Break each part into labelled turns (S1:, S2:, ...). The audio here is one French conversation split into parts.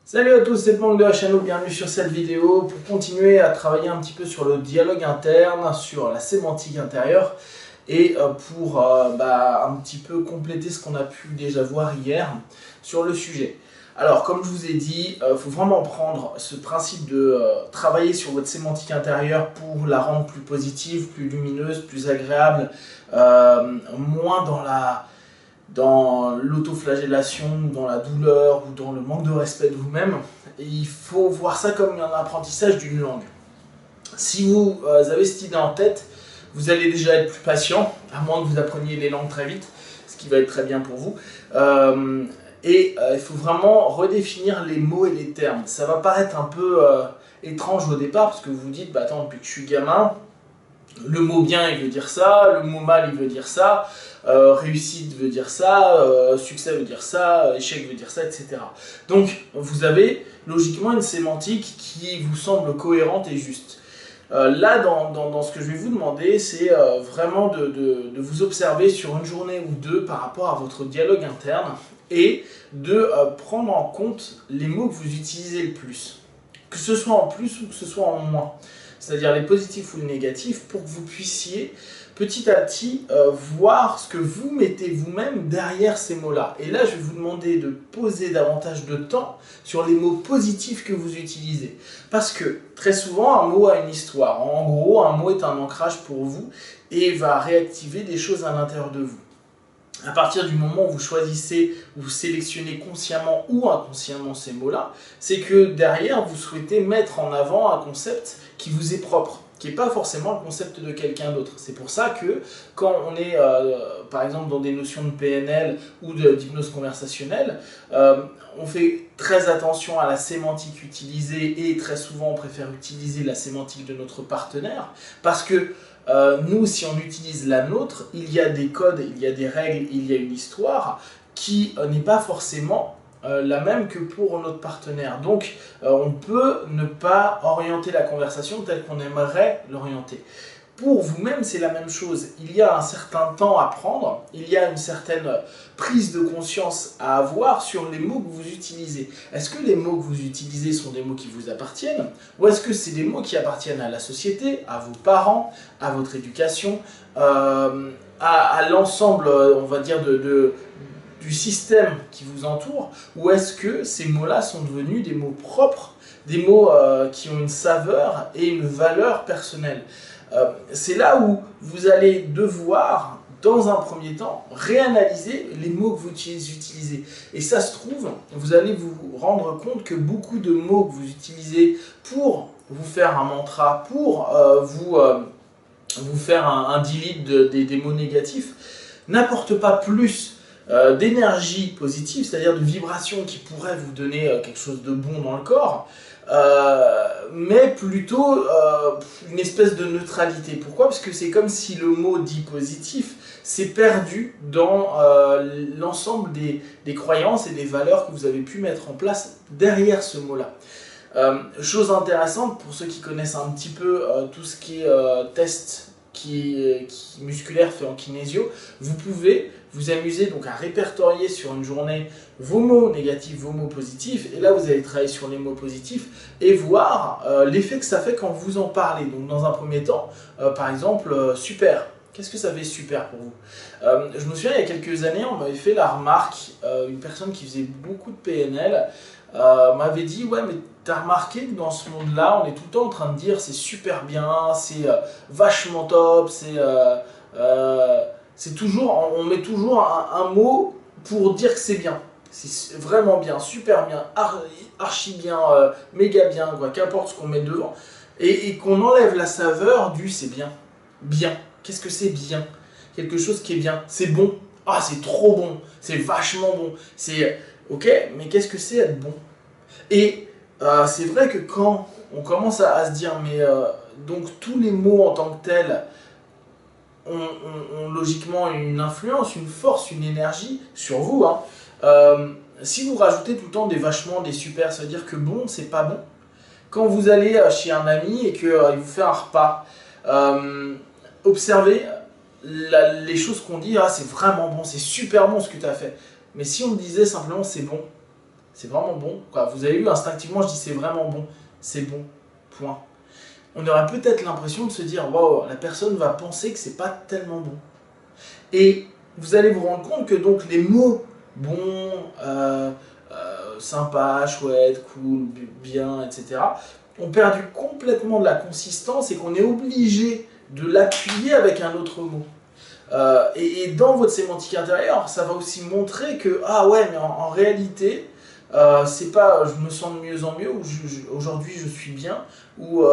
S1: Salut à tous, c'est Pong de la chaîne, bienvenue sur cette vidéo pour continuer à travailler un petit peu sur le dialogue interne, sur la sémantique intérieure et pour un petit peu compléter ce qu'on a pu déjà voir hier sur le sujet. Alors comme je vous ai dit, il faut vraiment prendre ce principe de travailler sur votre sémantique intérieure pour la rendre plus positive, plus lumineuse, plus agréable, moins dans l'autoflagellation, dans la douleur ou dans le manque de respect de vous-même. Et il faut voir ça comme un apprentissage d'une langue. Si vous avez cette idée en tête, vous allez déjà être plus patient, à moins que vous appreniez les langues très vite, ce qui va être très bien pour vous. Il faut vraiment redéfinir les mots et les termes. Ça va paraître un peu étrange au départ, parce que vous vous dites, bah attends, depuis que je suis gamin, le mot bien il veut dire ça, le mot mal il veut dire ça, réussite veut dire ça, succès veut dire ça, échec veut dire ça, etc. Donc vous avez logiquement une sémantique qui vous semble cohérente et juste. Là, dans ce que je vais vous demander, c'est vraiment de vous observer sur une journée ou deux par rapport à votre dialogue interne et de prendre en compte les mots que vous utilisez le plus. Que ce soit en plus ou que ce soit en moins. C'est-à-dire les positifs ou les négatifs, pour que vous puissiez petit à petit voir ce que vous mettez vous-même derrière ces mots-là. Et là, je vais vous demander de poser davantage de temps sur les mots positifs que vous utilisez. Parce que très souvent, un mot a une histoire. En gros, un mot est un ancrage pour vous et va réactiver des choses à l'intérieur de vous. À partir du moment où vous choisissez, ou vous sélectionnez consciemment ou inconsciemment ces mots-là, c'est que derrière, vous souhaitez mettre en avant un concept qui vous est propre, qui n'est pas forcément le concept de quelqu'un d'autre. C'est pour ça que quand on est, par exemple, dans des notions de PNL ou d'hypnose conversationnelle, on fait très attention à la sémantique utilisée et très souvent on préfère utiliser la sémantique de notre partenaire parce que nous, si on utilise la nôtre, il y a des codes, il y a des règles, il y a une histoire qui n'est pas forcément la même que pour notre partenaire. Donc, on peut ne pas orienter la conversation telle qu'on aimerait l'orienter. Pour vous-même, c'est la même chose. Il y a un certain temps à prendre, il y a une certaine prise de conscience à avoir sur les mots que vous utilisez. Est-ce que les mots que vous utilisez sont des mots qui vous appartiennent ou est-ce que c'est des mots qui appartiennent à la société, à vos parents, à votre éducation, à l'ensemble, on va dire, du système qui vous entoure, ou est-ce que ces mots-là sont devenus des mots propres, des mots qui ont une saveur et une valeur personnelle? C'est là où vous allez devoir, dans un premier temps, réanalyser les mots que vous utilisez. Et ça se trouve, vous allez vous rendre compte que beaucoup de mots que vous utilisez pour vous faire un mantra, pour vous faire un delete des mots négatifs, n'apportent pas plus d'énergie positive, c'est-à-dire de vibration qui pourrait vous donner quelque chose de bon dans le corps, mais plutôt une espèce de neutralité. Pourquoi? Parce que c'est comme si le mot dit positif s'est perdu dans l'ensemble des croyances et des valeurs que vous avez pu mettre en place derrière ce mot-là. Chose intéressante pour ceux qui connaissent un petit peu tout ce qui est test qui musculaire fait en kinésio, vous pouvez vous amuser donc à répertorier sur une journée vos mots négatifs, vos mots positifs, et là vous allez travailler sur les mots positifs et voir l'effet que ça fait quand vous en parlez. Donc dans un premier temps, par exemple, super. Qu'est-ce que ça fait super pour vous? Je me souviens, il y a quelques années, on m'avait fait la remarque, une personne qui faisait beaucoup de PNL m'avait dit, ouais, mais t'as remarqué que dans ce monde-là, on est tout le temps en train de dire c'est super bien, c'est vachement top, c'est toujours, on met toujours un mot pour dire que c'est bien. C'est vraiment bien, super bien, archi bien, méga bien, quoi, qu'importe ce qu'on met devant. Et qu'on enlève la saveur du c'est bien. Bien. Qu'est-ce que c'est bien? Quelque chose qui est bien. C'est bon. Ah, c'est trop bon. C'est vachement bon. C'est ok, mais qu'est-ce que c'est être bon? Et c'est vrai que quand on commence à se dire, mais donc tous les mots en tant que tels ont logiquement une influence, une force, une énergie sur vous. Hein. Si vous rajoutez tout le temps des vachement, des super, ça veut dire que bon, c'est pas bon. Quand vous allez chez un ami et qu'il vous fait un repas, observez les choses qu'on dit, ah, c'est vraiment bon, c'est super bon ce que tu as fait. Mais si on disait simplement c'est bon, c'est vraiment bon. Quoi. Vous avez vu, instinctivement, je dis c'est vraiment bon, c'est bon, point. On aurait peut-être l'impression de se dire, waouh, la personne va penser que c'est pas tellement bon. Et vous allez vous rendre compte que donc les mots bon, sympa, chouette, cool, bien, etc., ont perdu complètement de la consistance et qu'on est obligé de l'appuyer avec un autre mot. Et dans votre sémantique intérieure, ça va aussi montrer que, ah ouais, mais en réalité, c'est pas je me sens de mieux en mieux, ou aujourd'hui je suis bien, ou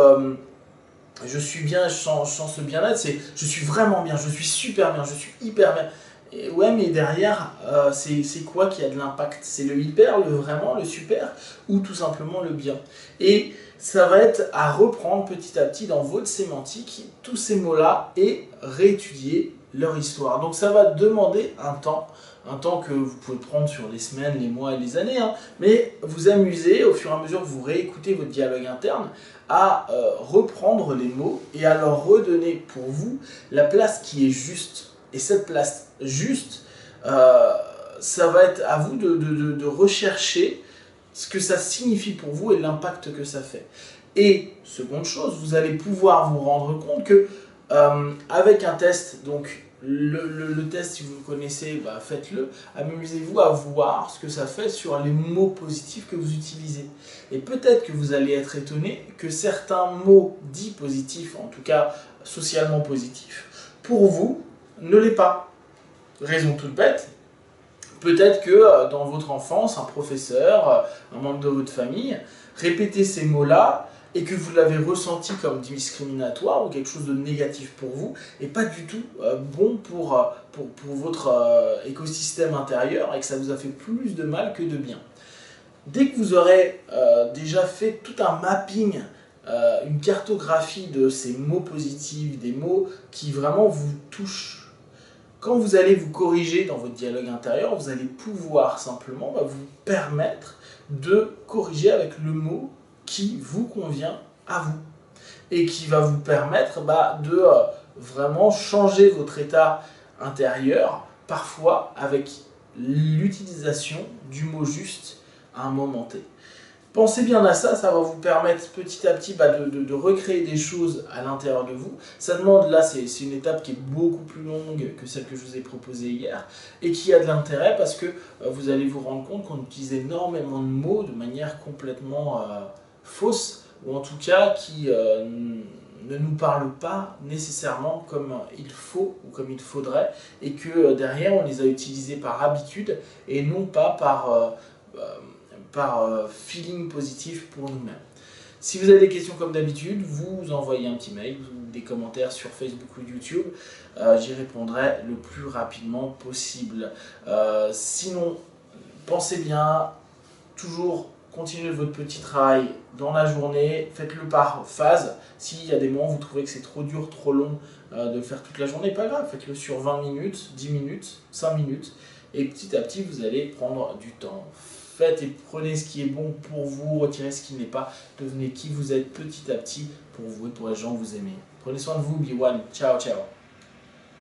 S1: je suis bien, je sens ce bien-être, c'est je suis vraiment bien, je suis super bien, je suis hyper bien. Et ouais, mais derrière, c'est quoi qui a de l'impact? C'est le hyper, le vraiment, le super, ou tout simplement le bien? Et ça va être à reprendre petit à petit dans votre sémantique tous ces mots-là et réétudier leur histoire. Donc ça va demander un temps que vous pouvez prendre sur les semaines, les mois et les années, hein, mais vous amuser au fur et à mesure que vous réécoutez votre dialogue interne à reprendre les mots et à leur redonner pour vous la place qui est juste. Et cette place juste, ça va être à vous de rechercher ce que ça signifie pour vous et l'impact que ça fait. Et seconde chose, vous allez pouvoir vous rendre compte que avec un test, donc le test, si vous le connaissez, bah, faites-le. Amusez-vous à voir ce que ça fait sur les mots positifs que vous utilisez. Et peut-être que vous allez être étonné que certains mots dits positifs, en tout cas socialement positifs, pour vous, ne l'est pas. Raison toute bête, peut-être que dans votre enfance, un professeur, un membre de votre famille, répétait ces mots-là et que vous l'avez ressenti comme discriminatoire ou quelque chose de négatif pour vous et pas du tout bon pour votre écosystème intérieur et que ça vous a fait plus de mal que de bien. Dès que vous aurez déjà fait tout un mapping, une cartographie de ces mots positifs, des mots qui vraiment vous touchent, quand vous allez vous corriger dans votre dialogue intérieur, vous allez pouvoir simplement vous permettre de corriger avec le mot qui vous convient à vous et qui va vous permettre de vraiment changer votre état intérieur, parfois avec l'utilisation du mot juste à un moment T. Pensez bien à ça, ça va vous permettre petit à petit de recréer des choses à l'intérieur de vous. Ça demande, là c'est une étape qui est beaucoup plus longue que celle que je vous ai proposée hier et qui a de l'intérêt parce que vous allez vous rendre compte qu'on utilise énormément de mots de manière complètement fausse ou en tout cas qui ne nous parlent pas nécessairement comme il faut ou comme il faudrait et que derrière on les a utilisés par habitude et non pas par feeling positif pour nous-mêmes. Si vous avez des questions comme d'habitude, vous envoyez un petit mail ou des commentaires sur Facebook ou YouTube. J'y répondrai le plus rapidement possible. Sinon, pensez bien, toujours continuez votre petit travail dans la journée, faites-le par phase. S'il y a des moments où vous trouvez que c'est trop dur, trop long de faire toute la journée, pas grave, faites-le sur 20 minutes, 10 minutes, 5 minutes. Et petit à petit, vous allez prendre du temps. Faites et prenez ce qui est bon pour vous, retirez ce qui n'est pas, devenez qui vous êtes petit à petit pour vous et pour les gens que vous aimez. Prenez soin de vous, be one, ciao ciao.